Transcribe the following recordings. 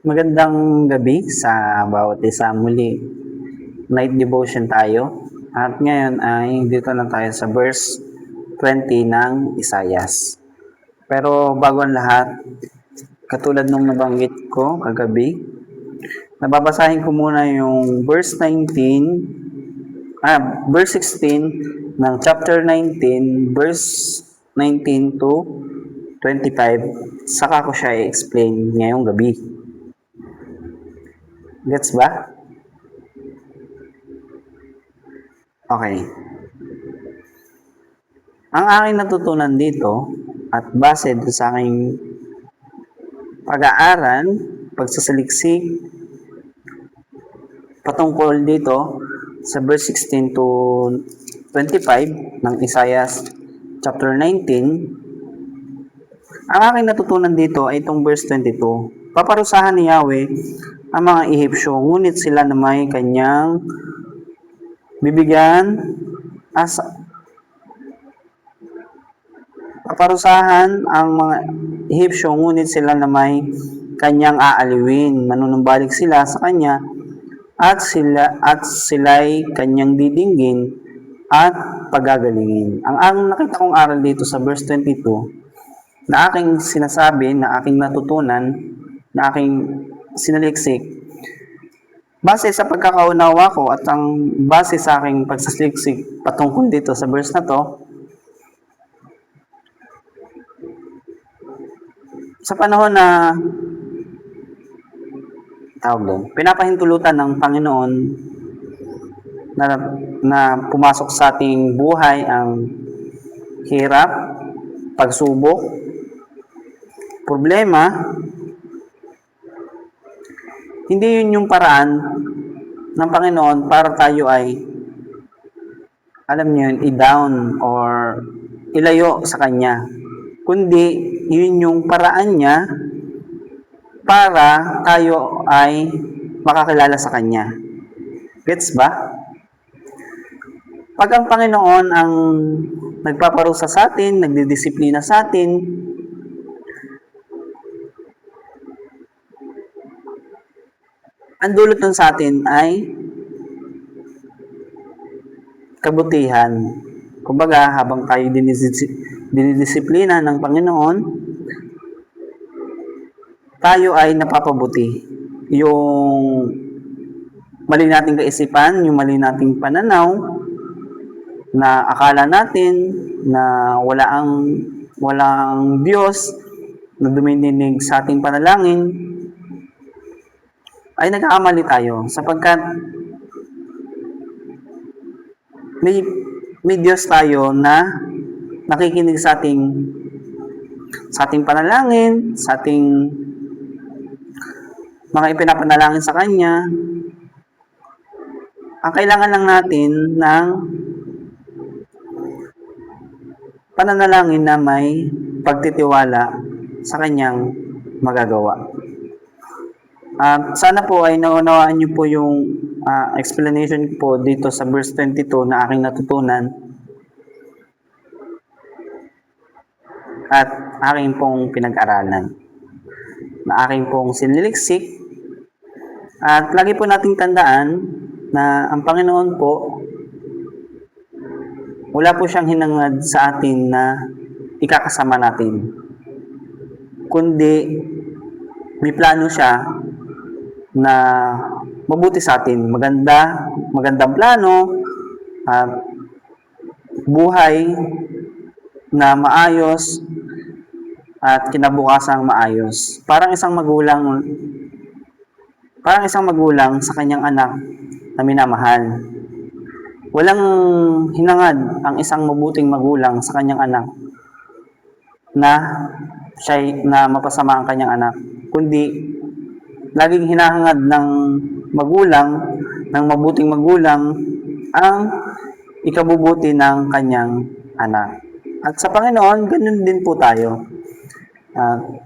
Magandang gabi sa bawat isa. Muli, night devotion tayo. At ngayon ay dito na tayo sa verse 20 ng Isaias. Pero bago ang lahat, katulad nung nabanggit ko kagabi, nababasahin ko muna yung verse 16 ng chapter 19, verse 19 to 25. Saka ko siya i-explain ngayong gabi. Gets ba? Okay. Ang aking natutunan dito at base sa aking pag-aaral, pagsasaliksik patungkol dito sa verse 16 to 25 ng Isaiah chapter 19, ang aking natutunan dito ay itong verse 22. Paparusahan ni Yahweh ang mga Ehipsyo, ngunit sila na may kanyang bibigyan as paparusahan ang mga Ehipsyo, ngunit sila na may kanyang aaliwin. Manunumbalik sila sa kanya at sila'y kanyang didinggin at pagagalingin. Ang nakita kong aral dito sa verse 22 na aking sinasabi, na aking natutunan, na aking sinaliksik, base sa pagkakaunawa ko at ang base sa aking pagsasaliksik patungkol dito sa verse na to, sa panahon na pinapahintulutan ng Panginoon na pumasok sa ating buhay ang hirap, pagsubok, problema, hindi yun yung paraan ng Panginoon para tayo ay, alam niyo yun, i-down or ilayo sa Kanya. Kundi, yun yung paraan niya para tayo ay makakilala sa Kanya. Gets ba? Pag ang Panginoon ang nagpaparusa sa atin, nagdidisiplina sa atin, ang dulot nun sa atin ay kabutihan. Kumbaga, habang tayo dinidisiplina ng Panginoon, tayo ay napapabuti. Yung mali nating kaisipan, yung mali nating pananaw, na akala natin na walang Diyos na dumidinig sa ating panalangin, ay nagkakamali tayo sapagkat may Diyos tayo na nakikinig sa ating panalangin, sa ating mga ipinapanalangin sa Kanya. Ang kailangan lang natin ng pananalangin na may pagtitiwala sa Kanyang magagawa. Sana po ay naunawaan niyo po yung explanation po dito sa verse 22 na aking natutunan at aking pong pinag-aralan, na aking pong siniliksik. At lagi po nating tandaan na ang Panginoon po, wala po siyang hinangad sa atin na ikakasama natin, kundi may plano siya na mabuti sa atin, magandang plano at buhay na maayos at kinabukasang maayos. Parang isang magulang sa kanyang anak na minamahal. Walang hinangad ang isang mabuting magulang sa kanyang anak na mapasama ang kanyang anak, kundi laging hinahangad ng mabuting magulang ang ikabubuti ng kanyang anak. At sa Panginoon, ganun din po tayo.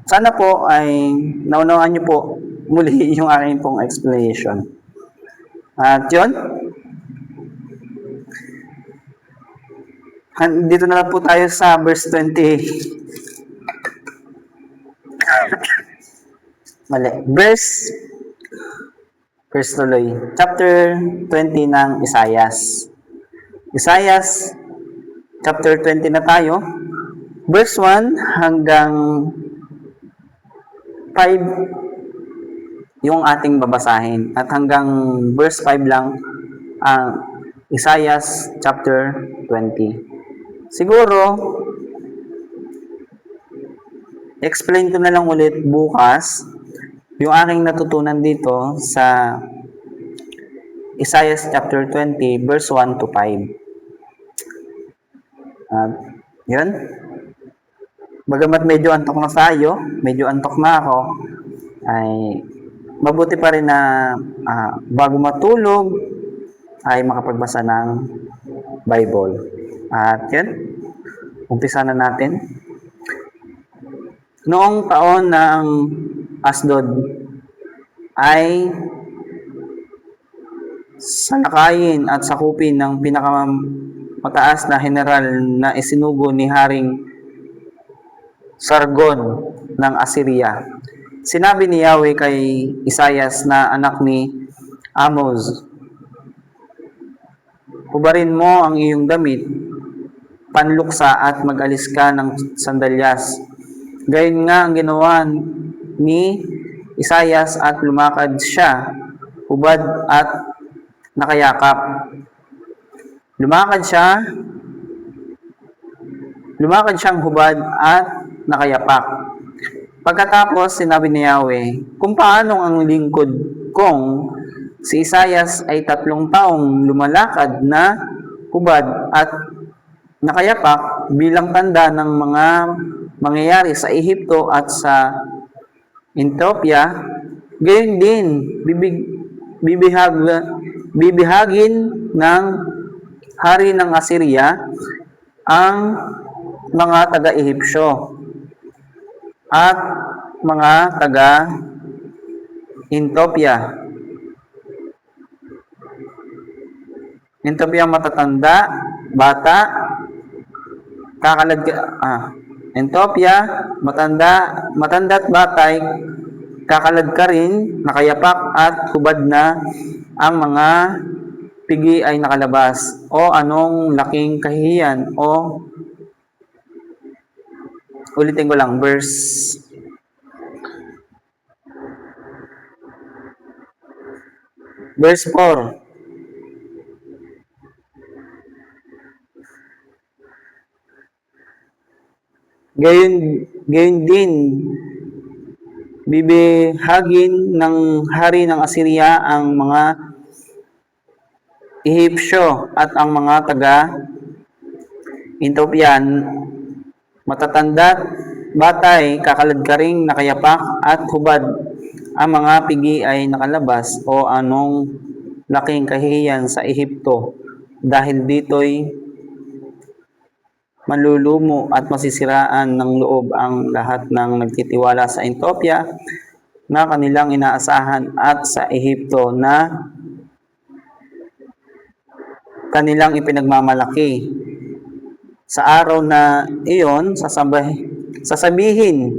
Sana po ay naunawaan niyo po muli yung aking pong explanation. At yun, dito na lang po tayo sa verse 20. Mali. Verse tuloy. Chapter 20 ng Isaias. Isaias, chapter 20 na tayo. Verse 1 hanggang 5 yung ating babasahin. At hanggang verse 5 lang ang Isaias chapter 20. Siguro, explain ko na lang ulit bukas yung aking natutunan dito sa Isaias chapter 20 verse 1 to 5. Yun. Bagamat medyo antok na tayo, medyo antok na ako, ay mabuti pa rin na bago matulog ay makapagbasa ng Bible. At yun, umpisa na natin. Noong taon ng Asdod ay salakayin at sakupin ng pinakamataas na general na isinugo ni Haring Sargon ng Assyria. Sinabi ni Yahweh kay Isaias na anak ni Amoz, hubarin mo ang iyong damit, panluksa at mag-alis ka ng sandalyas. Gayon nga ang ginawa ni Isaias at lumakad siya, hubad at nakayakap. Lumakad siyang hubad at nakayapak. Pagkatapos, sinabi ni Yahweh, kung paano ang lingkod kong si Isaias ay 3 taong lumalakad na hubad at nakayapak bilang tanda ng mga mangyayari sa Ehipto at sa Ethiopia, gayon din bibihagin ng hari ng Assyria ang mga taga-Ehipsyo at mga taga-Ethiopia. Ethiopia matatanda, bata, Ethiopia, matanda at batay, kakalad ka rin, nakayapak at hubad na ang mga pigi ay nakalabas. O anong laking kahihiyan? O ulitin ko lang, verse 4. Gayon din, bibihagin ng hari ng Assyria ang mga Ehipsyo at ang mga taga-Ethiopian, matatanda, batay, kakalad ka ring nakayapak at hubad, ang mga pigi ay nakalabas. O anong laking kahihiyan sa Ehipto, dahil dito'y manlulumo at masisiraan ng loob ang lahat ng nagtitiwala sa Ethiopia na kanilang inaasahan at sa Ehipto na kanilang ipinagmamalaki. Sa araw na iyon, sasabihin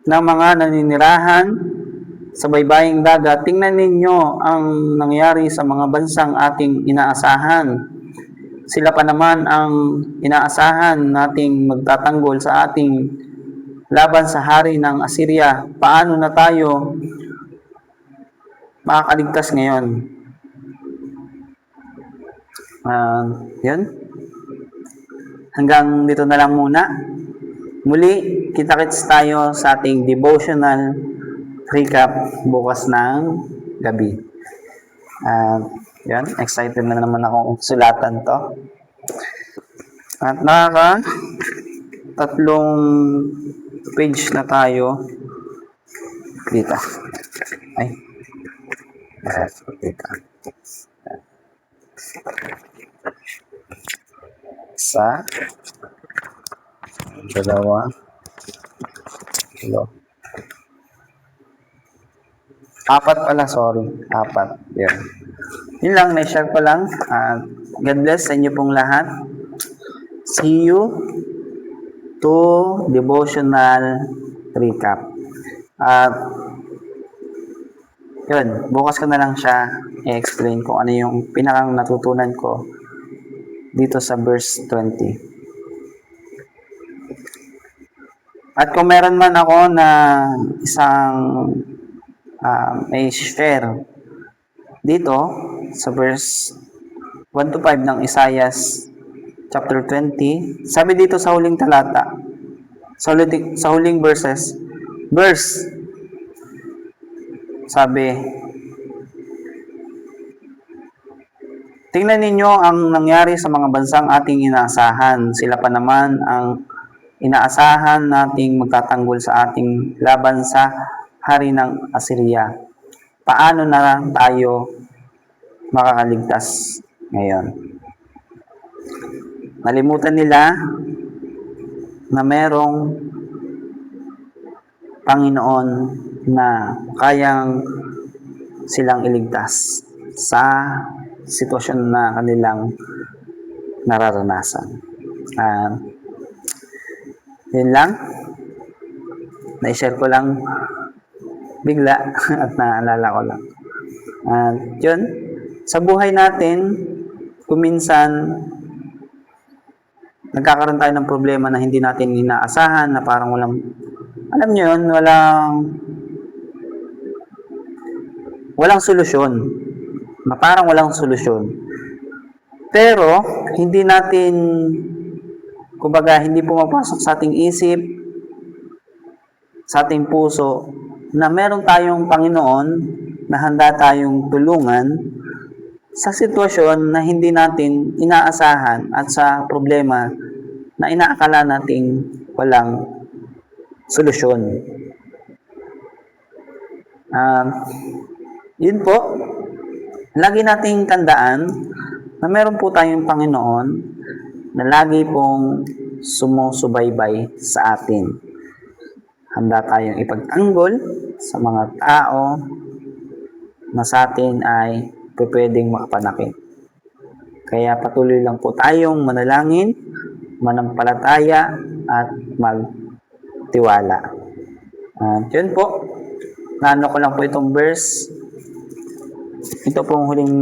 ng mga naninirahan sa baybaying dagat, tingnan ninyo ang nangyari sa mga bansang ating inaasahan. Sila pa naman ang inaasahan nating magtatanggol sa ating laban sa hari ng Assyria. Paano na tayo makakaligtas ngayon? Yun. Hanggang dito na lang muna. Muli, kita-kits tayo sa ating devotional recap bukas ng gabi. Yan, excited na naman akong sulatan to. At 3 page na tayo dito. Ay. Isa, 2, 4 pala, sorry. 4. Yan. Yun lang, na-share ko lang. God bless sa inyo pong lahat. See you to devotional recap. At Yun, bukas ko na lang siya i-explain kung ano yung pinakang natutunan ko dito sa verse 20. At kung meron man ako na isang may share dito sa verse 1 to 5 ng Isaiah chapter 20, sabi dito sa huling talata, sa huling verse, sabi, tingnan ninyo ang nangyari sa mga bansang ating inaasahan. Sila pa naman ang inaasahan nating magtatanggol sa ating laban sa hari ng Assyria. Paano na tayo makakaligtas ngayon? Nalimutan nila na merong Panginoon na kayang silang iligtas sa sitwasyon na kanilang nararanasan. Yun lang. Na-share ko lang bigla at naalala ko lang. Yun, sa buhay natin, kuminsan nagkakaroon tayo ng problema na hindi natin inaasahan, na parang walang, alam nyo yun, walang solusyon. Na parang walang solusyon. Pero, hindi natin, kumbaga, hindi pumapasok sa ating isip, sa ating puso, na meron tayong Panginoon na handa tayong tulungan sa sitwasyon na hindi natin inaasahan at sa problema na inaakala nating walang solusyon. Yun po, lagi nating tandaan na meron po tayong Panginoon na lagi pong sumusubaybay sa atin. Handa tayong ipagtanggol sa mga tao na sa atin ay pwedeng makapanakit. Kaya patuloy lang po tayong manalangin, manampalataya at magtiwala. Yun po, naano ko lang po itong verse. Ito pong huling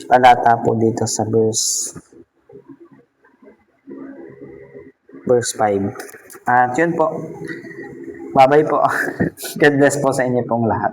talata po dito sa verse 5. At yun po, bye-bye po. God bless po sa inyo pong lahat.